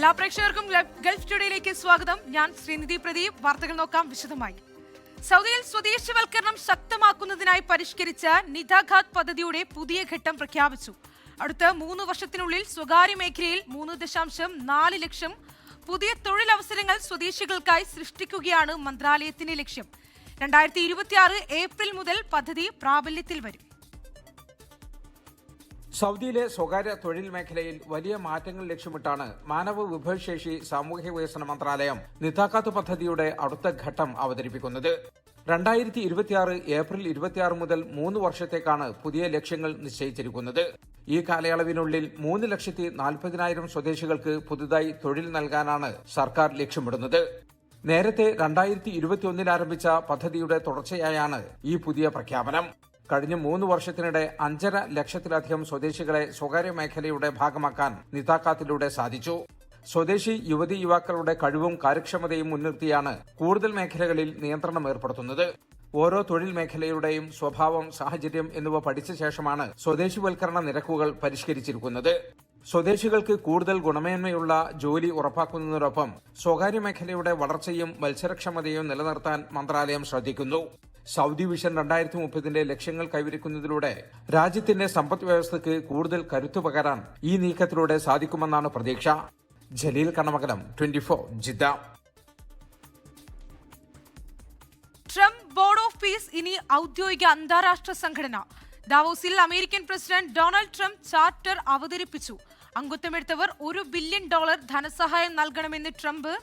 എല്ലാ പ്രേക്ഷകർക്കും ഗൾഫ് ടുഡേയിലേക്ക് സ്വാഗതം. ഞാൻ ശ്രീനിധി പ്രദീപ്. വാർത്തകൾ നോക്കാം വിശദമായി. സൗദിയിൽ സ്വദേശിവൽക്കരണം ശക്തമാക്കുന്നതിനായി പരിഷ്കരിച്ച നിതാഖാത്ത് പദ്ധതിയുടെ പുതിയ ഘട്ടം പ്രഖ്യാപിച്ചു. അടുത്ത 3 വർഷത്തിനുള്ളിൽ സ്വകാര്യ മേഖലയിൽ 3.4 ലക്ഷം പുതിയ തൊഴിലവസരങ്ങൾ സ്വദേശികൾക്കായി സൃഷ്ടിക്കുകയാണ് മന്ത്രാലയത്തിന്റെ ലക്ഷ്യം. 2026 ഏപ്രിൽ മുതൽ പദ്ധതി പ്രാബല്യത്തിൽ വരും. സൗദിയിലെ സ്വകാര്യ തൊഴിൽ മേഖലയിൽ വലിയ മാറ്റങ്ങൾ ലക്ഷ്യമിട്ടാണ് മാനവ വിഭവശേഷി സാമൂഹ്യ വികസന മന്ത്രാലയം നിതാഖാത്ത് പദ്ധതിയുടെ അടുത്ത ഘട്ടം അവതരിപ്പിക്കുന്നത്. 2026 ഏപ്രിൽ 26 മുതൽ 3 വർഷത്തേക്കാണ് പുതിയ ലക്ഷ്യങ്ങൾ നിശ്ചയിച്ചിരിക്കുന്നത്. ഈ കാലയളവിനുള്ളിൽ 3,40,000 സ്വദേശികൾക്ക് പുതുതായി തൊഴിൽ നൽകാനാണ് സർക്കാർ ലക്ഷ്യമിടുന്നത്. നേരത്തെ 2021 ആരംഭിച്ച പദ്ധതിയുടെ തുടർച്ചയായാണ് ഈ പുതിയ പ്രഖ്യാപനം. കഴിഞ്ഞ 3 വർഷത്തിനിടെ 5.5 ലക്ഷത്തിലധികം സ്വദേശികളെ സ്വകാര്യ മേഖലയുടെ ഭാഗമാക്കാൻ നിതാഖാത്തിലൂടെ സാധിച്ചു. സ്വദേശി യുവതി യുവാക്കളുടെ കഴിവും കാര്യക്ഷമതയും മുൻനിർത്തിയാണ് കൂടുതൽ മേഖലകളിൽ നിയന്ത്രണം ഏർപ്പെടുത്തുന്നത്. ഓരോ തൊഴിൽ മേഖലയുടെയും സ്വഭാവം, സാഹചര്യം എന്നിവ പഠിച്ച ശേഷമാണ് സ്വദേശിവൽക്കരണ നിരക്കുകൾ പരിഷ്കരിച്ചിരിക്കുന്നത്. സ്വദേശികൾക്ക് കൂടുതൽ ഗുണമേന്മയുള്ള ജോലി ഉറപ്പാക്കുന്നതിനൊപ്പം സ്വകാര്യ മേഖലയുടെ വളർച്ചയും മത്സരക്ഷമതയും നിലനിർത്താൻ മന്ത്രാലയം ശ്രദ്ധിക്കുന്നു. സൗദി വിഷൻ 2030 ലക്ഷ്യങ്ങൾ കൈവരിക്കുന്നതിലൂടെ രാജ്യത്തിന്റെ സമ്പദ് വ്യവസ്ഥയ്ക്ക് കൂടുതൽ കരുത്തു പകരാൻ ഈ നീക്കത്തിലൂടെ സാധിക്കുമെന്നാണ് പ്രതീക്ഷ. Jaleel Kanamakalam, 24 Jeddah. Trump board of peace ഇനി ഔദ്യോഗിക അന്താരാഷ്ട്ര സംഘടന. ദാവോസിൽ American president Donald Trump charter അവതരിപ്പിച്ചു. അംഗത്വമെടുത്തവർ $1 ബില്യൺ ധനസഹായം നൽകണമെന്ന് ട്രംപ്.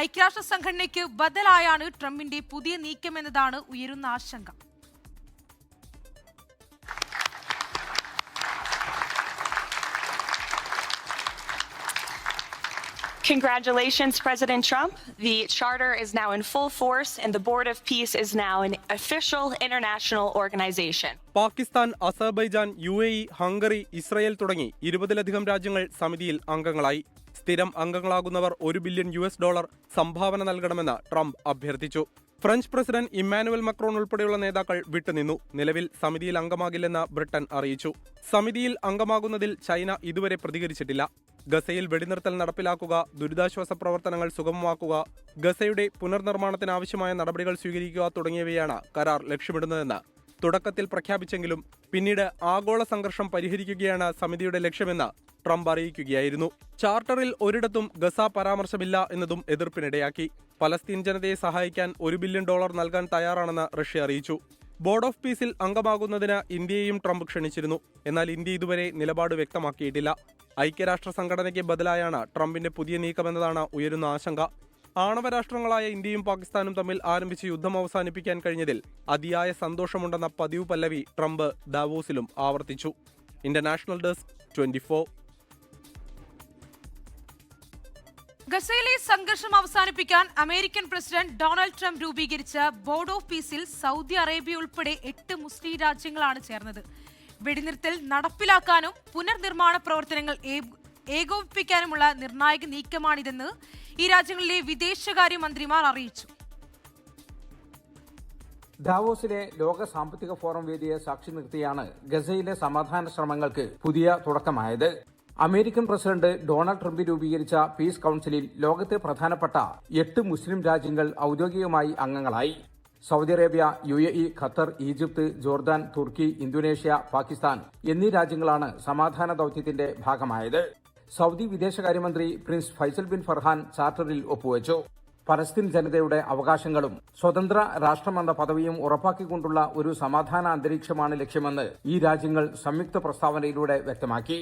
ഐക്യരാഷ്ട്ര സംഘടനയ്ക്ക് ബദലായാണ് ട്രംപിന്റെ പുതിയ നീക്കമെന്നതാണ് ഉയരുന്ന ആശങ്ക. Congratulations, President Trump. The charter is now in full force and the Board of Peace is now an official international organization. Pakistan, Azerbaijan, UAE, Hungary, Israel തുടങ്ങി 20ലധികം രാജ്യങ്ങൾ സമിതിയിൽ അംഗങ്ങളായി. സ്ഥിരം അംഗങ്ങളാകുന്നവർ $1 ബില്യൺ സംഭാവന നൽകണമെന്ന് ട്രംപ് അഭ്യർത്ഥിച്ചു. ഫ്രഞ്ച് പ്രസിഡന്റ് ഇമ്മാനുവൽ മക്രോൺ ഉൾപ്പെടെയുള്ള നേതാക്കൾ വിട്ടുനിന്നു. നിലവിൽ സമിതിയിൽ അംഗമാകില്ലെന്ന് ബ്രിട്ടൻ അറിയിച്ചു. സമിതിയിൽ അംഗമാകുന്നതിൽ ചൈന ഇതുവരെ പ്രതികരിച്ചിട്ടില്ല. ഗസയിൽ വെടിനിർത്തൽ നടപ്പിലാക്കുക, ദുരിതാശ്വാസ പ്രവർത്തനങ്ങൾ സുഗമമാക്കുക, ഗസയുടെ പുനർനിർമ്മാണത്തിനാവശ്യമായ നടപടികൾ സ്വീകരിക്കുക തുടങ്ങിയവയാണ് കരാർ ലക്ഷ്യമിടുന്നതെന്ന് തുടക്കത്തിൽ പ്രഖ്യാപിച്ചെങ്കിലും പിന്നീട് ആഗോള സംഘർഷം പരിഹരിക്കുകയാണ് സമിതിയുടെ ലക്ഷ്യമെന്ന് ട്രംപ് അറിയിക്കുകയായിരുന്നു. ചാർട്ടറിൽ ഒരിടത്തും ഗസ പരാമർശമില്ല എന്നതും എതിർപ്പിനിടയാക്കി. പലസ്തീൻ ജനതയെ സഹായിക്കാൻ $1 ബില്യൺ നൽകാൻ തയ്യാറാണെന്ന് റഷ്യ അറിയിച്ചു. ബോർഡ് ഓഫ് പീസിൽ അംഗമാകുന്നതിന് ഇന്ത്യയെയും ട്രംപ് ക്ഷണിച്ചിരുന്നു. എന്നാൽ ഇന്ത്യ ഇതുവരെ നിലപാട് വ്യക്തമാക്കിയിട്ടില്ല. ഐക്യരാഷ്ട്ര സംഘടനയ്ക്ക് ബദലായാണ് ട്രംപിന്റെ പുതിയ നീക്കമെന്നതാണ് ഉയരുന്ന ആശങ്ക. ആണവരാഷ്ട്രങ്ങളായ ഇന്ത്യയും പാകിസ്ഥാനും തമ്മിൽ ആരംഭിച്ച യുദ്ധം അവസാനിപ്പിക്കാൻ കഴിഞ്ഞതിൽ അതിയായ സന്തോഷമുണ്ടെന്ന പതിവ് പല്ലവി ട്രംപ് ദാവോസിലും ആവർത്തിച്ചു. International desk, 24. ഗസയിലെ സംഘർഷം അവസാനിപ്പിക്കാൻ അമേരിക്കൻ പ്രസിഡന്റ് ഡൊണാൾഡ് ട്രംപ് രൂപീകരിച്ച ബോർഡ് ഓഫ് പീസിൽ സൗദി അറേബ്യ ഉൾപ്പെടെ 8 മുസ്ലിം രാജ്യങ്ങളാണ് ചേർന്നത്. വെടിനിർത്തൽ നടപ്പിലാക്കാനും പുനർനിർമ്മാണ പ്രവർത്തനങ്ങൾ ഏകോപിപ്പിക്കാനുമുള്ള നിർണായക നീക്കമാണിതെന്ന് ഈ രാജ്യങ്ങളിലെ വിദേശകാര്യമന്ത്രിമാർ അറിയിച്ചു. ദാവോസിലെ ലോക സാമ്പത്തിക ഫോറം വേദിയെ സാക്ഷി നിർത്തിയാണ് ഗസയിലെ സമാധാന ശ്രമങ്ങൾക്ക് പുതിയ തുടക്കമായത്. അമേരിക്കൻ പ്രസിഡന്റ് ഡൊണാൾഡ് ട്രംപ് രൂപീകരിച്ച പീസ് കൌൺസിലിൽ ലോകത്തെ പ്രധാനപ്പെട്ട 8 മുസ്ലിം രാജ്യങ്ങൾ ഔദ്യോഗികമായി അംഗങ്ങളായി. Saudi Arabia, UAE, Qatar, Egypt, Jordan, തുർക്കി, ഇന്തോനേഷ്യ, പാകിസ്ഥാൻ എന്നീ രാജ്യങ്ങളാണ് സമാധാന ദൌത്യത്തിന്റെ ഭാഗമായത്. സൗദി വിദേശകാര്യമന്ത്രി പ്രിൻസ് ഫൈസൽ ബിൻ ഫർഹാൻ ചാർട്ടറിൽ ഒപ്പുവച്ചു. പലസ്തീൻ ജനതയുടെ അവകാശങ്ങളും സ്വതന്ത്ര രാഷ്ട്രമെന്ന പദവിയും ഉറപ്പാക്കിക്കൊണ്ടുള്ള ഒരു സമാധാന അന്തരീക്ഷമാണ് ലക്ഷ്യമെന്ന് ഈ രാജ്യങ്ങൾ സംയുക്ത പ്രസ്താവനയിലൂടെ വ്യക്തമാക്കി.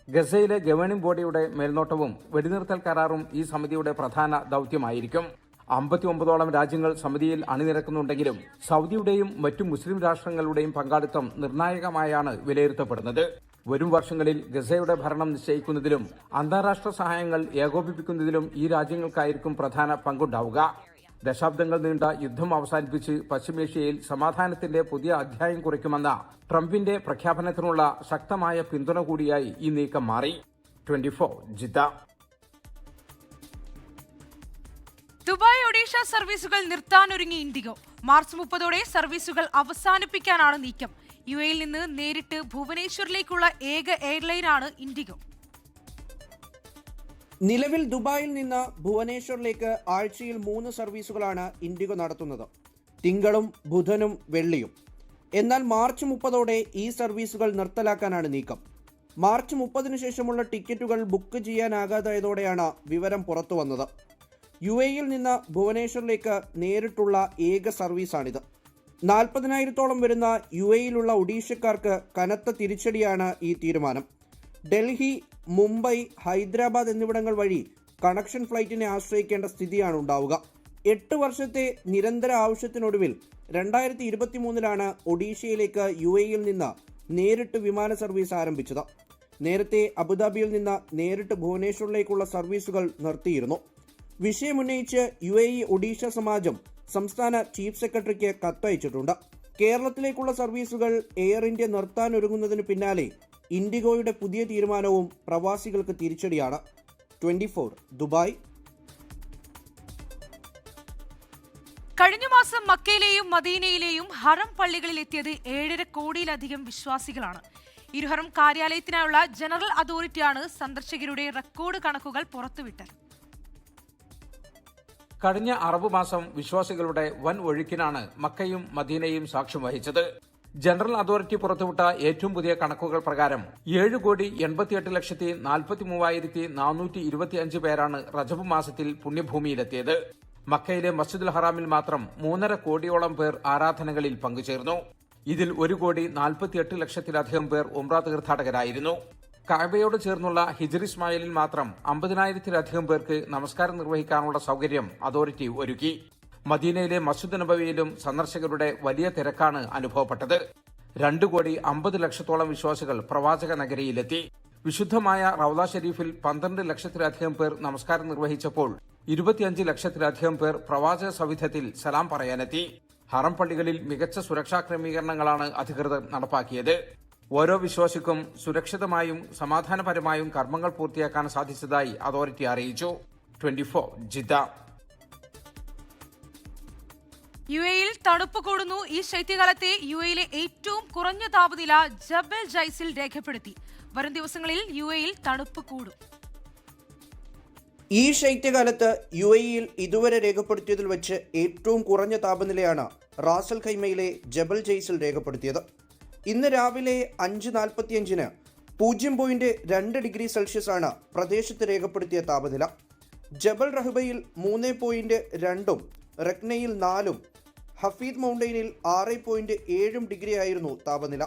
ഗസയിലെ ഗവേണിംഗ് ബോഡിയുടെ മേൽനോട്ടവും വെടിനിർത്തൽ കരാറും ഈ സമിതിയുടെ പ്രധാന ദൌത്യമായിരിക്കും. 59ഓളം രാജ്യങ്ങൾ സമിതിയിൽ അണിനിരക്കുന്നുണ്ടെങ്കിലും സൗദിയുടെയും മറ്റു മുസ്ലിം രാഷ്ട്രങ്ങളുടെയും പങ്കാളിത്തം നിർണായകമായാണ് വിലയിരുത്തപ്പെടുന്നത്. വരും വർഷങ്ങളിൽ ഗസയുടെ ഭരണം നിശ്ചയിക്കുന്നതിലും അന്താരാഷ്ട്ര സഹായങ്ങൾ ഏകോപിപ്പിക്കുന്നതിലും ഈ രാജ്യങ്ങൾക്കായിരിക്കും പ്രധാന പങ്കുണ്ടാവുക. ദശാബ്ദങ്ങൾ നീണ്ട യുദ്ധം അവസാനിപ്പിച്ച് പശ്ചിമേഷ്യയിൽ സമാധാനത്തിന്റെ പുതിയ അധ്യായം കുറിക്കുമെന്ന ട്രംപിന്റെ പ്രഖ്യാപനത്തിനുള്ള ശക്തമായ പിന്തുണ കൂടിയായി ഈ നീക്കം മാറി. 24 ജിദ്ദ. ദുബായ് ഒഡീഷ സർവീസുകൾ നിർത്താനൊരുങ്ങി ഇൻഡിഗോ. മാർച്ച് 30ഓടെ സർവീസുകൾ അവസാനിപ്പിക്കാനാണ് നീക്കം. UAE-യിൽ നിന്ന് നേരിട്ട് ഭുവനേശ്വറിലേക്കുള്ള ഏക എയർലൈനാണ് ഇൻഡിഗോ. നിലവിൽ ദുബായിൽ നിന്ന് ഭുവനേശ്വറിലേക്ക് ആഴ്ചയിൽ 3 സർവീസുകളാണ് ഇൻഡിഗോ നടത്തുന്നത്. തിങ്കളും ബുധനും വെള്ളിയും. എന്നാൽ മാർച്ച് 30ഓടെ ഈ സർവീസുകൾ നിർത്തലാക്കാനാണ് നീക്കം. മാർച്ച് 30-ന് ശേഷമുള്ള ടിക്കറ്റുകൾ ബുക്ക് ചെയ്യാനാകാതായതോടെയാണ് വിവരം പുറത്തു വന്നത്. UAEയിൽ നിന്ന് ഭുവനേശ്വറിലേക്ക് നേരിട്ടുള്ള ഏക സർവീസാണിത്. 40,000-ഓളം വരുന്ന UAEയിലുള്ള ഒഡീഷക്കാർക്ക് കനത്ത തിരിച്ചടിയാണ് ഈ തീരുമാനം. ഡൽഹി, മുംബൈ, ഹൈദരാബാദ് എന്നിവിടങ്ങൾ വഴി കണക്ഷൻ ഫ്ലൈറ്റിനെ ആശ്രയിക്കേണ്ട സ്ഥിതിയാണ് ഉണ്ടാവുക. 8 വർഷത്തെ നിരന്തര ആവശ്യത്തിനൊടുവിൽ 2023-ലാണ് ഒഡീഷയിലേക്ക് UAEയിൽ നിന്ന് നേരിട്ട് വിമാന സർവീസ് ആരംഭിച്ചത്. നേരത്തെ അബുദാബിയിൽ നിന്ന് നേരിട്ട് ഭുവനേശ്വറിലേക്കുള്ള സർവീസുകൾ നിർത്തിയിരുന്നു. വിഷയമുന്നയിച്ച് UAE ഒഡീഷ സമാജം സംസ്ഥാന ചീഫ് സെക്രട്ടറിക്ക് കത്തയച്ചിട്ടുണ്ട്. കേരളത്തിലേക്കുള്ള സർവീസുകൾ എയർ ഇന്ത്യ നിർത്താനൊരുങ്ങുന്നതിന് പിന്നാലെ ഇൻഡിഗോയുടെ പുതിയ തീരുമാനവും പ്രവാസികൾക്ക് തിരിച്ചടിയാണ്. 24 ദുബായ്. കഴിഞ്ഞ മാസം മക്കയിലെയും മദീനയിലെയും ഹറം പള്ളികളിൽ എത്തിയത് 7.5 കോടിയിലധികം വിശ്വാസികളാണ്. ഇരുഹറം കാര്യാലയത്തിനായുള്ള ജനറൽ അതോറിറ്റിയാണ് സന്ദർശകരുടെ റെക്കോർഡ് കണക്കുകൾ പുറത്തുവിട്ടത്. കഴിഞ്ഞ അറബ് മാസം വിശ്വാസികളുടെ വൻ ഒഴുക്കിനാണ് മക്കയും മദീനയും സാക്ഷ്യം വഹിച്ചത്. ജനറൽ അതോറിറ്റി പുറത്തുവിട്ട ഏറ്റവും പുതിയ കണക്കുകൾ പ്രകാരം 7,88,43,425 പേരാണ് റജബ് മാസത്തിൽ പുണ്യഭൂമിയിലെത്തിയത്. മക്കയിലെ മസ്ജിദുൽ ഹറാമിൽ മാത്രം 3.5 കോടിയോളം പേർ ആരാധനകളിൽ പങ്കുചേർന്നു. ഇതിൽ 1,48,00,000-ലധികം പേർ ഉംറ തീർത്ഥാടകരായിരുന്നു. കഅബയോട് ചേർന്നുള്ള ഹിജ്ർ ഇസ്മായിലിൽ മാത്രം 50,000-ലധികം പേർക്ക് നമസ്കാരം നിർവഹിക്കാനുള്ള സൗകര്യം അതോറിറ്റി ഒരുക്കി. മദീനയിലെ മസ്ജിദ് നബവിയിലും സന്ദർശകരുടെ വലിയ തിരക്കാണ് അനുഭവപ്പെട്ടത്. 2,50,00,000-ഓളം വിശ്വാസികൾ പ്രവാചക നഗരിയിലെത്തി. വിശുദ്ധമായ റൗദ ഷരീഫിൽ 12 ലക്ഷത്തിലധികം പേർ നമസ്കാരം നിർവഹിച്ചപ്പോൾ 25 ലക്ഷത്തിലധികം പേർ പ്രവാചക സവിധത്തിൽ സലാം പറയാനെത്തി. ഹറം പള്ളികളിൽ മികച്ച സുരക്ഷാ ക്രമീകരണങ്ങളാണ് അധികൃതർ നടപ്പാക്കിയത്. ഓരോ വിശ്വാസിക്കും സുരക്ഷിതമായും സമാധാനപരമായും കർമ്മങ്ങൾ പൂർത്തിയാക്കാൻ സാധിച്ചതായി അതോറിറ്റി അറിയിച്ചു. 24 ജിദ്ദ. UAEയിൽ തണുപ്പ് കൂടുന്നു. ഈ ശൈത്യകാലത്തെ UAEയിലെ ഏറ്റവും കുറഞ്ഞ താപനില ജബൽ ജൈസിൽ രേഖപ്പെടുത്തി. വരും ദിവസങ്ങളിൽ UAEയിൽ തണുപ്പ് കൂടും. ഈ ശൈത്യകാലത്ത് UAEയിൽ ഇതുവരെ രേഖപ്പെടുത്തിയതിൽ വെച്ച് ഏറ്റവും കുറഞ്ഞ താപനിലയാണ് റാസൽ ഖൈമയിലെ ജബൽ ജൈസിൽ രേഖപ്പെടുത്തിയത്. ഇന്ന് രാവിലെ 5:45-ന് 0.2 ഡിഗ്രി സെൽഷ്യസാണ് പ്രദേശത്ത് രേഖപ്പെടുത്തിയ താപനില. ജബൽ റഹ്ബയിൽ 3.2-ഉം റക്നയിൽ 4-ഉം ഹഫീദ് മൗണ്ടൈനിൽ 6.7 ഡിഗ്രി ആയിരുന്നു താപനില.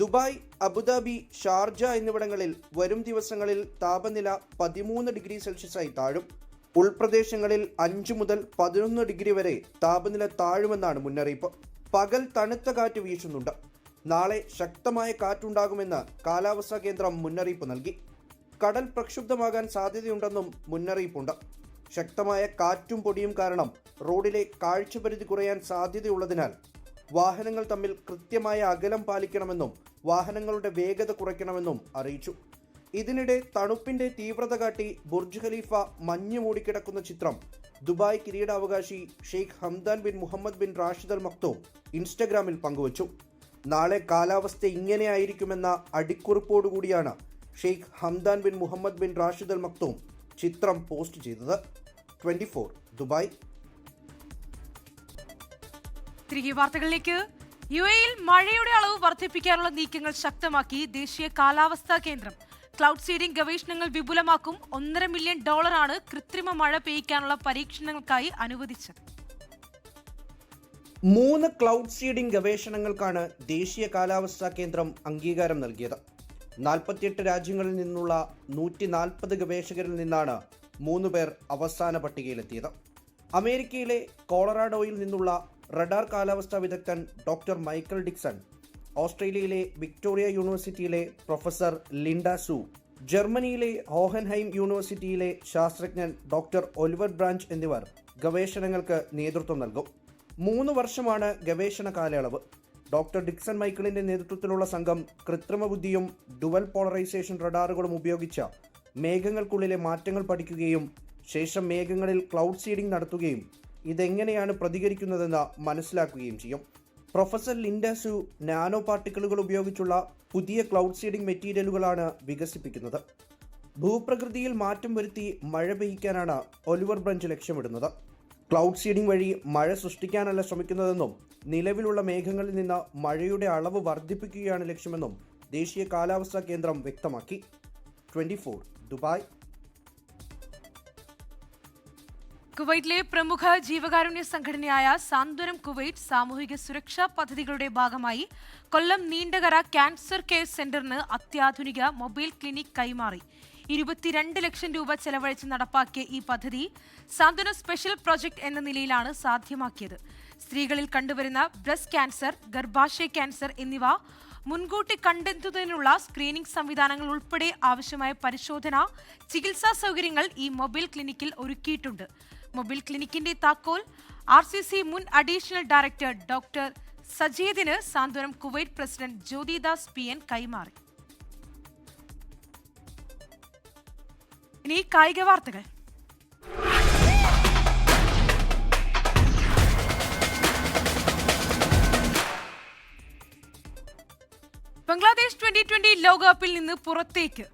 ദുബായ്, അബുദാബി, ഷാർജ എന്നിവിടങ്ങളിൽ വരും ദിവസങ്ങളിൽ താപനില 13 ഡിഗ്രി സെൽഷ്യസായി താഴും. ഉൾപ്രദേശങ്ങളിൽ 5 മുതൽ 11 ഡിഗ്രി വരെ താപനില താഴുമെന്നാണ് മുന്നറിയിപ്പ്. പകൽ തണുത്ത കാറ്റ് വീശുന്നുണ്ട്. നാളെ ശക്തമായ കാറ്റുണ്ടാകുമെന്ന് കാലാവസ്ഥാ കേന്ദ്രം മുന്നറിയിപ്പ് നൽകി. കടൽ പ്രക്ഷുബ്ധമാകാൻ സാധ്യതയുണ്ടെന്നും മുന്നറിയിപ്പുണ്ട്. ശക്തമായ കാറ്റും പൊടിയും കാരണം റോഡിലെ കാഴ്ചപരിധി കുറയാൻ സാധ്യതയുള്ളതിനാൽ വാഹനങ്ങൾ തമ്മിൽ കൃത്യമായ അകലം പാലിക്കണമെന്നും വാഹനങ്ങളുടെ വേഗത കുറയ്ക്കണമെന്നും അറിയിച്ചു. ഇതിനിടെ തണുപ്പിന്റെ തീവ്രത കാട്ടി ബുർജ് ഖലീഫ മഞ്ഞ് മൂടിക്കിടക്കുന്ന ചിത്രം ദുബായ് കിരീടാവകാശി Sheikh Hamdan bin Mohammed bin Rashid Al Maktoum ഇൻസ്റ്റഗ്രാമിൽ പങ്കുവച്ചു. നാളെ കാലാവസ്ഥ ഇങ്ങനെയായിരിക്കുമെന്ന അടിക്കുറിപ്പോടുകൂടിയാണ് Sheikh Hamdan bin Mohammed bin Rashid Al Maktoum ചിത്രം പോസ്റ്റ് ചെയ്തത്. 24 ദുബായ്. തിരികെ വാർത്തകളിലേക്ക്. UAEയിൽ മഴയുടെ അളവ് വർദ്ധിപ്പിക്കാനുള്ള നീക്കങ്ങൾ ശക്തമാക്കി ദേശീയ കാലാവസ്ഥാ കേന്ദ്രം. ക്ലൗഡ് സീഡിംഗ് ഗവേഷണങ്ങൾ വിപുലമാക്കും. $1.5 മില്യൺ കൃത്രിമ മഴ പെയ്യ്ക്കാനുള്ള പരീക്ഷണങ്ങൾക്കായി അനുവദിച്ചത്. 3 ക്ലൗഡ് സീഡിംഗ് ഗവേഷണങ്ങൾക്കാണ് ദേശീയ കാലാവസ്ഥാ കേന്ദ്രം അംഗീകാരം നൽകിയത്. 48 രാജ്യങ്ങളിൽ നിന്നുള്ള 140 ഗവേഷകരിൽ നിന്നാണ് 3 പേർ അവസാന പട്ടികയിലെത്തിയത്. അമേരിക്കയിലെ കൊളറാഡോയിൽ നിന്നുള്ള റഡാർ കാലാവസ്ഥാ വിദഗ്ധൻ ഡോക്ടർ മൈക്കൽ ഡിക്സൺ, ഓസ്ട്രേലിയയിലെ വിക്ടോറിയ യൂണിവേഴ്സിറ്റിയിലെ പ്രൊഫസർ ലിൻഡ സു, ജർമ്മനിയിലെ ഹോഹൻഹൈം യൂണിവേഴ്സിറ്റിയിലെ ശാസ്ത്രജ്ഞൻ ഡോക്ടർ ഒലിവർ ബ്രാഞ്ച് എന്നിവർ ഗവേഷണങ്ങൾക്ക് നേതൃത്വം നൽകും. 3 വർഷമാണ് ഗവേഷണ കാലയളവ്. ഡോക്ടർ ഡിക്സൺ മൈക്കിളിന്റെ നേതൃത്വത്തിലുള്ള സംഘം കൃത്രിമ ബുദ്ധിയും ഡുവൽ പോളറൈസേഷൻ റഡാറുകളും ഉപയോഗിച്ച് മേഘങ്ങൾക്കുള്ളിലെ മാറ്റങ്ങൾ പഠിക്കുകയും ശേഷം മേഘങ്ങളിൽ ക്ലൗഡ് സീഡിംഗ് നടത്തുകയും ഇതെങ്ങനെയാണ് പ്രതികരിക്കുന്നതെന്ന് മനസ്സിലാക്കുകയും ചെയ്യും. പ്രൊഫസർ ലിൻഡ സു നാനോ പാർട്ടിക്കിളുകൾ ഉപയോഗിച്ചുള്ള പുതിയ ക്ലൗഡ് സീഡിംഗ് മെറ്റീരിയലുകളാണ് വികസിപ്പിക്കുന്നത്. ഭൂപ്രകൃതിയിൽ മാറ്റം വരുത്തി മഴ പെയ്യിക്കാനാണ് ഒലിവർ ബ്രഞ്ച് ലക്ഷ്യമിടുന്നത്. ക്ലൗഡ് സീഡിംഗ് വഴി മഴ സൃഷ്ടിക്കാനല്ല ശ്രമിക്കുന്നതെന്നും നിലവിലുള്ള മേഘങ്ങളിൽ നിന്ന് മഴയുടെ അളവ് വർദ്ധിപ്പിക്കുകയാണ് ലക്ഷ്യമെന്നും ദേശീയ കാലാവസ്ഥാ കേന്ദ്രം വ്യക്തമാക്കി. 24 ദുബായ്. കുവൈറ്റിലെ പ്രമുഖ ജീവകാരുണ്യ സംഘടനയായ സാന്ത്വനം കുവൈറ്റ് സാമൂഹിക സുരക്ഷാ പദ്ധതികളുടെ ഭാഗമായി കൊല്ലം നീണ്ടകര ക്യാൻസർ കെയർ സെന്ററിന് അത്യാധുനിക മൊബൈൽ ക്ലിനിക് കൈമാറി. 22 ലക്ഷം രൂപ ചെലവഴിച്ച് നടപ്പാക്കിയ ഈ പദ്ധതി സാന്ത്വന സ്പെഷ്യൽ പ്രോജക്ട് എന്ന നിലയിലാണ് സാധ്യമാക്കിയത്. സ്ത്രീകളിൽ കണ്ടുവരുന്ന ബ്രസ്റ്റ് ക്യാൻസർ, ഗർഭാശയ ക്യാൻസർ എന്നിവ മുൻകൂട്ടി കണ്ടെത്തുന്നതിനുള്ള സ്ക്രീനിംഗ് സംവിധാനങ്ങൾ ഉൾപ്പെടെ ആവശ്യമായ പരിശോധന, ചികിത്സാ സൗകര്യങ്ങൾ ഈ മൊബൈൽ ക്ലിനിക്കിൽ ഒരുക്കിയിട്ടുണ്ട്. മൊബൈൽ ക്ലിനിക്കിന്റെ താക്കോൽ RCC മുൻ അഡീഷണൽ ഡയറക്ടർ ഡോക്ടർ സജീദിന് സാന്ത്വനം കുവൈറ്റ് പ്രസിഡന്റ് ജ്യോതിദാസ് PN കൈമാറി. ഇനി കായിക വാർത്തകൾ. ബംഗ്ലാദേശ് 2020 ലോകകപ്പിൽ നിന്ന് പുറത്തേക്ക്.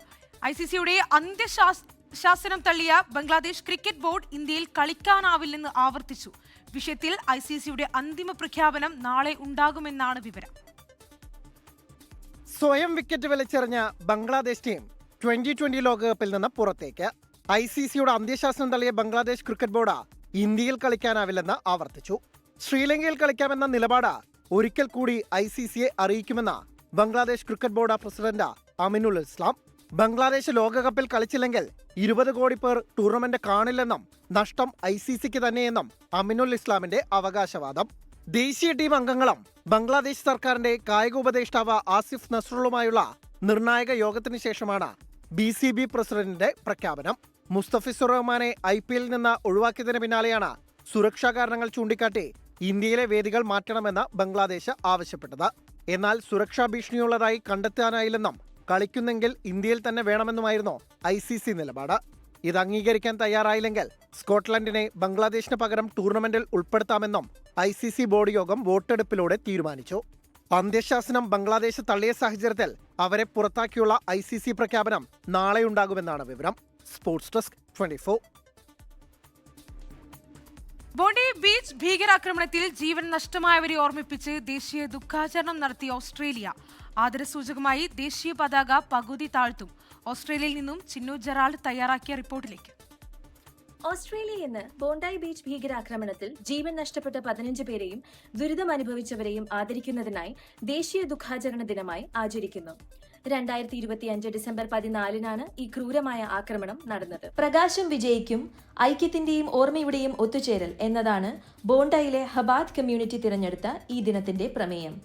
ICCയുടെ അന്ത്യശാസനം തള്ളിയ ബംഗ്ലാദേശ് ക്രിക്കറ്റ് ബോർഡ് ഇന്ത്യയിൽ കളിക്കാനാവില്ലെന്ന് ആവർത്തിച്ചു. വിഷയത്തിൽ ICCയുടെ അന്തിമ പ്രഖ്യാപനം നാളെ ഉണ്ടാകുമെന്നാണ് വിവരം. സ്വയം വിക്കറ്റ് വലിച്ചെറിഞ്ഞ ബംഗ്ലാദേശ് ടീം 2020 ലോകകപ്പിൽ നിന്ന് പുറത്തേക്ക്. ICCയുടെ അന്ത്യശാസനം തള്ളിയ ബംഗ്ലാദേശ് ക്രിക്കറ്റ് ബോർഡ് ഇന്ത്യയിൽ കളിക്കാനാവില്ലെന്ന് ആവർത്തിച്ചു. ശ്രീലങ്കയിൽ കളിക്കാമെന്ന നിലപാട് ഒരിക്കൽ കൂടി ICCയെ അറിയിക്കുമെന്ന് ബംഗ്ലാദേശ് ക്രിക്കറ്റ് ബോർഡ് പ്രസിഡന്റ് അമിനുൽ ഇസ്ലാം. ബംഗ്ലാദേശ് ലോകകപ്പിൽ കളിച്ചില്ലെങ്കിൽ 20 കോടി പേർ ടൂർണമെന്റ് കാണില്ലെന്നും നഷ്ടം ICCക്ക് തന്നെയെന്നും അമിനുൽ ഇസ്ലാമിന്റെ അവകാശവാദം. ദേശീയ ടീം അംഗങ്ങളും ബംഗ്ലാദേശ് സർക്കാരിന്റെ കായിക ഉപദേഷ്ടാവ് ആസിഫ് നസ്രുള്ളുമായുള്ള നിർണായക യോഗത്തിന് ശേഷമാണ് BCB പ്രസിഡന്റിന്റെ പ്രഖ്യാപനം. മുസ്തഫിസുർ റഹ്മാനെ IPL നിന്ന് ഒഴിവാക്കിയതിന് പിന്നാലെയാണ് സുരക്ഷാ കാരണങ്ങൾ ചൂണ്ടിക്കാട്ടി ഇന്ത്യയിലെ വേദികൾ മാറ്റണമെന്ന് ബംഗ്ലാദേശ് ആവശ്യപ്പെട്ടത്. എന്നാൽ സുരക്ഷാ ഭീഷണിയുള്ളതായി കണ്ടെത്താനായില്ലെന്നും കളിക്കുന്നെങ്കിൽ ഇന്ത്യയിൽ തന്നെ വേണമെന്നുമായിരുന്നു ICC നിലപാട്. ഇത് അംഗീകരിക്കാൻ തയ്യാറായില്ലെങ്കിൽ സ്കോട്ട്ലൻഡിനെ ബംഗ്ലാദേശിന് പകരം ടൂർണമെന്റിൽ ഉൾപ്പെടുത്താമെന്നും ICC ബോർഡ് യോഗം വോട്ടെടുപ്പിലൂടെ തീരുമാനിച്ചു. അന്ത്യശാസനം ബംഗ്ലാദേശ് തള്ളിയ സാഹചര്യത്തിൽ അവരെ പുറത്താക്കിയുള്ള ICC പ്രഖ്യാപനം നാളെയുണ്ടാകുമെന്നാണ് വിവരം. Sports desk 24. ബോണ്ടി ബീച്ച് ഭീകരാക്രമണത്തിൽ ജീവൻ നഷ്ടമായവരെ ഓർമ്മിപ്പിച്ച് ദേശീയ ദുഃഖാചരണം നടത്തിയ ഓസ്ട്രേലിയ ആദരസൂചകമായി ദേശീയ പതാക പകുതി താഴ്ത്തും. ഓസ്ട്രേലിയയിൽ നിന്നും ചിന്നു ജെറാൾഡ് തയ്യാറാക്കിയ റിപ്പോർട്ടിലേക്ക്. ഓസ്ട്രേലിയ ഇന്ന് ബോണ്ടായി ബീച്ച് ഭീകരാക്രമണത്തിൽ ജീവൻ നഷ്ടപ്പെട്ട 15 പേരെയും ദുരിതം അനുഭവിച്ചവരെയും ആദരിക്കുന്നതിനായി ദേശീയ ദുഃഖാചരണ ദിനമായി ആചരിക്കുന്നു. 2025 ഡിസംബർ 14-നാണ് ഈ ക്രൂരമായ ആക്രമണം നടന്നത്. പ്രകാശം വിജയിക്കും, ഐക്യത്തിന്റെയും ഓർമ്മയുടെയും ഒത്തുചേരൽ എന്നതാണ് ബോണ്ടായിലെ ഹബാദ് കമ്മ്യൂണിറ്റി തിരഞ്ഞെടുത്ത ഈ ദിനത്തിന്റെ പ്രമേയം.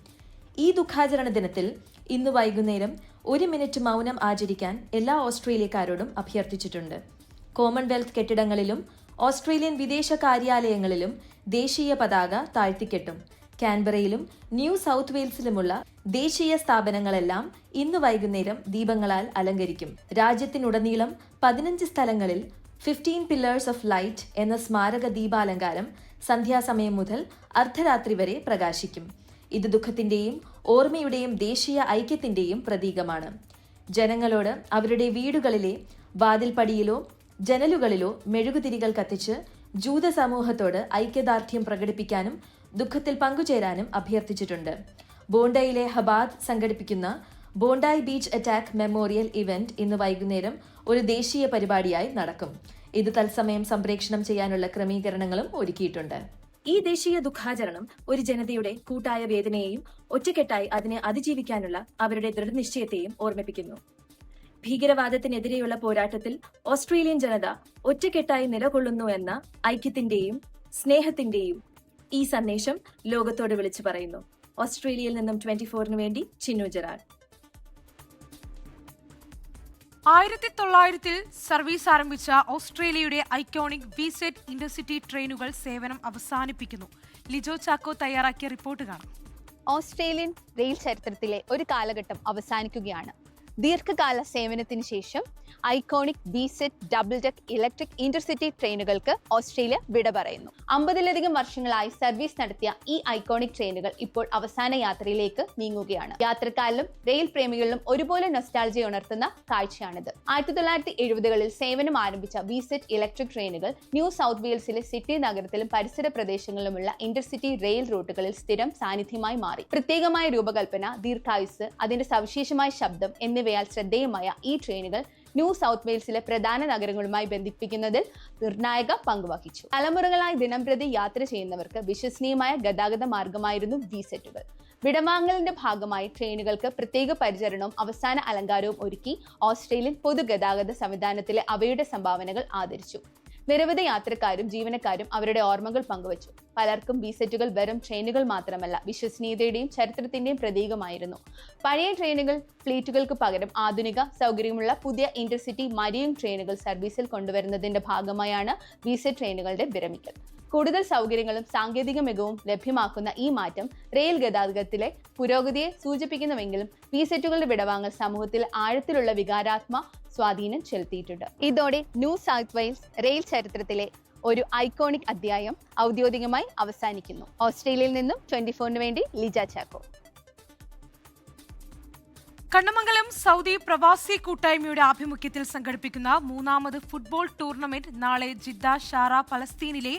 ഈ ദുഃഖാചരണ ദിനത്തിൽ ഇന്ന് വൈകുന്നേരം 1 മിനിറ്റ് മൗനം ആചരിക്കാൻ എല്ലാ ഓസ്ട്രേലിയക്കാരോടും അഭ്യർത്ഥിച്ചിട്ടുണ്ട്. കോമൺവെൽത്ത് കെട്ടിടങ്ങളിലും ഓസ്ട്രേലിയൻ വിദേശ കാര്യാലയങ്ങളിലും ദേശീയ പതാക താഴ്ത്തിക്കെട്ടും. കാൻബറയിലും ന്യൂ സൗത്ത് വെയിൽസിലുമുള്ള ദേശീയ സ്ഥാപനങ്ങളെല്ലാം ഇന്ന് വൈകുന്നേരം ദീപങ്ങളാൽ അലങ്കരിക്കും. രാജ്യത്തിനുടനീളം 15 സ്ഥലങ്ങളിൽ 15 പില്ലേഴ്സ് ഓഫ് ലൈറ്റ് എന്ന സ്മാരക ദീപാലങ്കാരം സന്ധ്യാസമയം മുതൽ അർദ്ധരാത്രി വരെ പ്രകാശിക്കും. ഇത് ദുഃഖത്തിന്റെയും ഓർമ്മയുടെയും ദേശീയ ഐക്യത്തിന്റെയും പ്രതീകമാണ്. ജനങ്ങളോട് അവരുടെ വീടുകളിലെ വാതിൽപ്പടിയിലോ ജനലുകളിലോ മെഴുകുതിരികൾ കത്തിച്ച് ജൂത സമൂഹത്തോട് ഐക്യദാർഢ്യം പ്രകടിപ്പിക്കാനും ദുഃഖത്തിൽ പങ്കുചേരാനും അഭ്യർത്ഥിച്ചിട്ടുണ്ട്. ബോണ്ടയിലെ ഹബാദ് സംഘടിപ്പിക്കുന്ന ബോണ്ടായി ബീച്ച് അറ്റാക്ക് മെമ്മോറിയൽ ഇവന്റ് ഇന്ന് വൈകുന്നേരം ഒരു ദേശീയ പരിപാടിയായി നടക്കും. ഇത് തത്സമയം സംപ്രേഷണം ചെയ്യാനുള്ള ക്രമീകരണങ്ങളും ഒരുക്കിയിട്ടുണ്ട്. ഈ ദേശീയ ദുഃഖാചരണം ഒരു ജനതയുടെ കൂട്ടായ വേദനയെയും ഒറ്റക്കെട്ടായി അതിനെ അതിജീവിക്കാനുള്ള അവരുടെ ദൃഢനിശ്ചയത്തെയും ഓർമ്മിപ്പിക്കുന്നു. ഭീകരവാദത്തിനെതിരെയുള്ള പോരാട്ടത്തിൽ ഓസ്ട്രേലിയൻ ജനത ഒറ്റക്കെട്ടായി നിലകൊള്ളുന്നു എന്ന ഐക്യത്തിന്റെയും സ്നേഹത്തിന്റെയും ഈ സന്ദേശം ലോകത്തോട് വിളിച്ചു പറയുന്നു. ഓസ്ട്രേലിയയിൽ നിന്നും 24-ന് വേണ്ടി ചിന്നു ജെറാൾഡ്. 1900-ൽ സർവീസ് ആരംഭിച്ച ഓസ്ട്രേലിയയുടെ ഐക്കോണിക് വിസെറ്റ് ഇന്റർസിറ്റി ട്രെയിനുകൾ സേവനം അവസാനിപ്പിക്കുന്നു. ലിജോ ചാക്കോ തയ്യാറാക്കിയ റിപ്പോർട്ട് കാണാം. ഓസ്ട്രേലിയൻ റെയിൽ ചരിത്രത്തിലെ ഒരു കാലഘട്ടം അവസാനിക്കുകയാണ്. ദീർഘകാല സേവനത്തിന് ശേഷം iconic B set double deck electric intercity ട്രെയിനുകൾക്ക് ഓസ്ട്രേലിയ വിട പറയുന്നു. 50-ലധികം വർഷങ്ങളായി സർവീസ് നടത്തിയ ഈ ഐക്കോണിക് ട്രെയിനുകൾ ഇപ്പോൾ അവസാന യാത്രയിലേക്ക് നീങ്ങുകയാണ്. യാത്രക്കാരിലും റെയിൽ പ്രേമികളിലും ഒരുപോലെ നൊസ്റ്റാൾജിയ ഉണർത്തുന്ന കാഴ്ചയാണിത്. 1970-കളിൽ സേവനം ആരംഭിച്ച ബി-സെറ്റ് ഇലക്ട്രിക് ട്രെയിനുകൾ ന്യൂ സൗത്ത് വെയിൽസിലെ സിഡ്നി നഗരത്തിലും പരിസര പ്രദേശങ്ങളിലുമുള്ള ഇന്റർസിറ്റി റെയിൽ റൂട്ടുകളിൽ സ്ഥിരം സാന്നിധ്യമായി മാറി. പ്രത്യേകമായ രൂപകൽപ്പന, ദീർഘായുസ്, അതിന്റെ സവിശേഷമായ ശബ്ദം എന്നിവയാൽ ശ്രദ്ധേയമായ ഈ ട്രെയിനുകൾ ന്യൂ സൗത്ത് വെയിൽസിലെ പ്രധാന നഗരങ്ങളുമായി ബന്ധിപ്പിക്കുന്നതിൽ നിർണായക പങ്കുവഹിച്ചു. തലമുറകളായി ദിനംപ്രതി യാത്ര ചെയ്യുന്നവർക്ക് വിശ്വസനീയമായ ഗതാഗത മാർഗമായിരുന്നു ബി-സെറ്റുകൾ. വിടവാങ്ങലിന്റെ ഭാഗമായി ട്രെയിനുകൾക്ക് പ്രത്യേക പരിചരണവും അവസാന അലങ്കാരവും ഒരുക്കി ഓസ്ട്രേലിയൻ പൊതുഗതാഗത സംവിധാനത്തിലെ അവയുടെ സംഭാവനകൾ ആദരിച്ചു. നിരവധി യാത്രക്കാരും ജീവനക്കാരും അവരുടെ ഓർമ്മകൾ പങ്കുവച്ചു. പലർക്കും ബി-സെറ്റുകൾ വെറും ട്രെയിനുകൾ മാത്രമല്ല, വിശ്വസനീയതയുടെയും ചരിത്രത്തിന്റെയും പ്രതീകമായിരുന്നു. പഴയ ട്രെയിനുകൾ ഫ്ലീറ്റുകൾക്ക് പകരം ആധുനിക സൗകര്യമുള്ള പുതിയ ഇന്റർസിറ്റി മരിയും ട്രെയിനുകൾ സർവീസിൽ കൊണ്ടുവരുന്നതിന്റെ ഭാഗമായാണ് ബി-സെറ്റ് ട്രെയിനുകളുടെ വിരമിക്കൽ. കൂടുതൽ സൗകര്യങ്ങളും സാങ്കേതിക മികവും ലഭ്യമാക്കുന്ന ഈ മാറ്റം റെയിൽ ഗതാഗതത്തിലെ പുരോഗതിയെ സൂചിപ്പിക്കുന്നുവെങ്കിലും ബി-സെറ്റുകളുടെ വിടവാങ്ങൽ സമൂഹത്തിൽ ആഴത്തിലുള്ള വികാരാത്മക സ്വാധീനം ചെലുത്തിയിട്ടുണ്ട്. ഇതോടെ ന്യൂ സൗത്ത് വെയിൽസ് റെയിൽ ചരിത്രത്തിലെ ഒരു ഐക്കോണിക് അധ്യായം ഔദ്യോഗികമായി അവസാനിക്കുന്നു. ഓസ്ട്രേലിയയിൽ നിന്നും 24-ന് വേണ്ടി ലിജ ചാക്കോ. കണ്ണമംഗലം സൗദി പ്രവാസി കൂട്ടായ്മയുടെ ആഭിമുഖ്യത്തിൽ സംഘടിപ്പിക്കുന്ന 3ാമത് ഫുട്ബോൾ ടൂർണമെന്റ് നാളെ ജിദ്ദ ഷാറ പലസ്തീനിലെ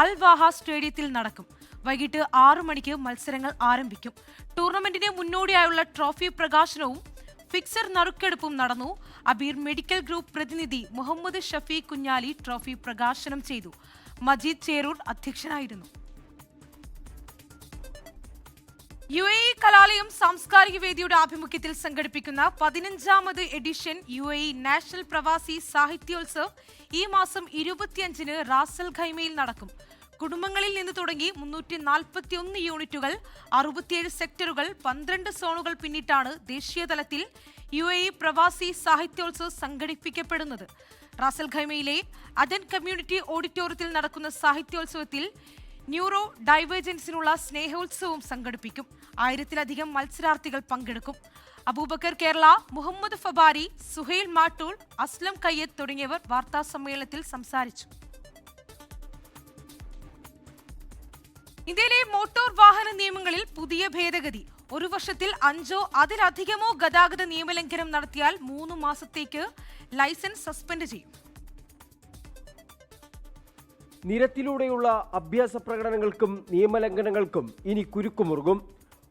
അൽ വാഹ സ്റ്റേഡിയത്തിൽ നടക്കും. വൈകിട്ട് 6 മണിക്ക് മത്സരങ്ങൾ ആരംഭിക്കും. ടൂർണമെന്റിന് മുന്നോടിയായുള്ള ട്രോഫി പ്രകാശനവും ഫിക്സർ നറുക്കെടുപ്പും നടന്നു. അബീർ മെഡിക്കൽ ഗ്രൂപ്പ് പ്രതിനിധി മുഹമ്മദ് ഷഫീഖ് കുഞ്ഞാലി ട്രോഫി പ്രകാശനം ചെയ്തു. മജീദ് ചേരൂർ അധ്യക്ഷനായിരുന്നു. UAE കലാലയം സാംസ്കാരിക വേദിയുടെ ആഭിമുഖ്യത്തിൽ സംഘടിപ്പിക്കുന്ന 15ാമത് എഡിഷൻ UAE നാഷണൽ പ്രവാസി സാഹിത്യോത്സവ് ഈ മാസം 25-ന് റാസൽ ഖൈമയിൽ നടക്കും. കുടുംബങ്ങളിൽ നിന്ന് തുടങ്ങി 341 യൂണിറ്റുകൾ, 67 സെക്ടറുകൾ, 12 സോണുകൾ പിന്നിട്ടാണ് ദേശീയതലത്തിൽ UAE പ്രവാസി സാഹിത്യോത്സവ് സംഘടിപ്പിക്കപ്പെടുന്നത്. റാസൽ ഖൈമയിലെ അദൻ കമ്മ്യൂണിറ്റി ഓഡിറ്റോറിയത്തിൽ നടക്കുന്ന സാഹിത്യോത്സവത്തിൽ ന്യൂറോ ഡൈവേർജൻസിനുള്ള സ്നേഹോത്സവവും സംഘടിപ്പിക്കും. 1000-ലധികം മത്സരാർത്ഥികൾ പങ്കെടുക്കും. അബൂബക്കർ കേരള, മുഹമ്മദ് ഫബാരി, സുഹൈൽ മാട്ടൂൾ, അസ്ലം കയ്യത്ത് തുടങ്ങിയവർ വാർത്താ സമ്മേളനത്തിൽ സംസാരിച്ചു. ഇന്ത്യയിലെ മോട്ടോർ വാഹന നിയമങ്ങളിൽ പുതിയ ഭേദഗതി. 1 വർഷത്തിൽ 5 അതിലധികമോ ഗതാഗത നിയമലംഘനം നടത്തിയാൽ 3 മാസത്തേക്ക് ലൈസൻസ് സസ്പെൻഡ് ചെയ്യും. നിരത്തിലൂടെയുള്ള അഭ്യാസ പ്രകടനങ്ങൾക്കും നിയമലംഘനങ്ങൾക്കും ഇനി കുരുക്കുമുറുകും.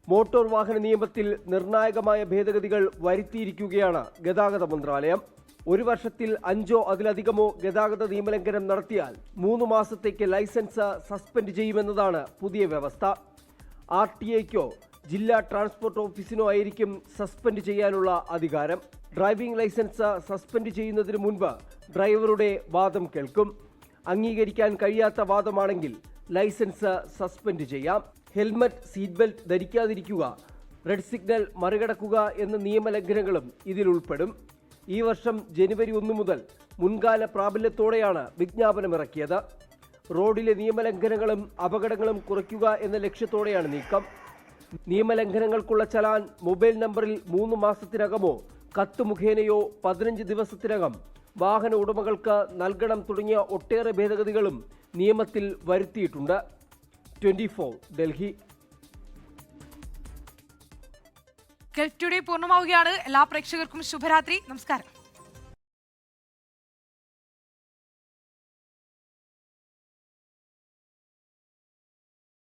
മോട്ടോർ വാഹന നിയമത്തിൽ നിർണായകമായ ഭേദഗതികൾ വരുത്തിയിരിക്കുകയാണ് ഗതാഗത മന്ത്രാലയം. 1 വർഷത്തിൽ 5 അതിലധികമോ ഗതാഗത നിയമലംഘനം നടത്തിയാൽ 3 മാസത്തേക്ക് ലൈസൻസ് സസ്പെൻഡ് ചെയ്യുമെന്നതാണ് പുതിയ വ്യവസ്ഥ. RTA-ക്കോ ജില്ലാ ട്രാൻസ്പോർട്ട് ഓഫീസിനോ ആയിരിക്കും സസ്പെൻഡ് ചെയ്യാനുള്ള അധികാരം. ഡ്രൈവിംഗ് ലൈസൻസ് സസ്പെൻഡ് ചെയ്യുന്നതിന് മുൻപ് ഡ്രൈവറുടെ വാദം കേൾക്കും. അംഗീകരിക്കാൻ കഴിയാത്ത വാദമാണെങ്കിൽ ലൈസൻസ് സസ്പെൻഡ് ചെയ്യാം. ഹെൽമറ്റ്, സീറ്റ് ബെൽറ്റ് ധരിക്കാതിരിക്കുക, റെഡ് സിഗ്നൽ മറികടക്കുക എന്ന നിയമലംഘനങ്ങളും ഇതിൽ ഉൾപ്പെടും. ഈ വർഷം ജനുവരി 1 മുതൽ മുൻകാല പ്രാബല്യത്തോടെയാണ് വിജ്ഞാപനമിറക്കിയത്. റോഡിലെ നിയമലംഘനങ്ങളും അപകടങ്ങളും കുറയ്ക്കുക എന്ന ലക്ഷ്യത്തോടെയാണ് നീക്കം. നിയമലംഘനങ്ങൾക്കുള്ള ചലാൻ മൊബൈൽ നമ്പറിൽ 3 മാസത്തിനകമോ കത്ത് മുഖേനയോ 15 ദിവസത്തിനകം വാഹന ഉടമകൾക്ക് നൽകണം തുടങ്ങിയ ഒട്ടേറെ ഭേദഗതികളും നിയമത്തിൽ വരുത്തിയിട്ടുണ്ട്. 24 ഡൽഹി. ഗൾഫ് ടുഡേ പൂർണ്ണമാവുകയാണ്. എല്ലാ പ്രേക്ഷകർക്കും ശുഭരാത്രി. നമസ്കാരം.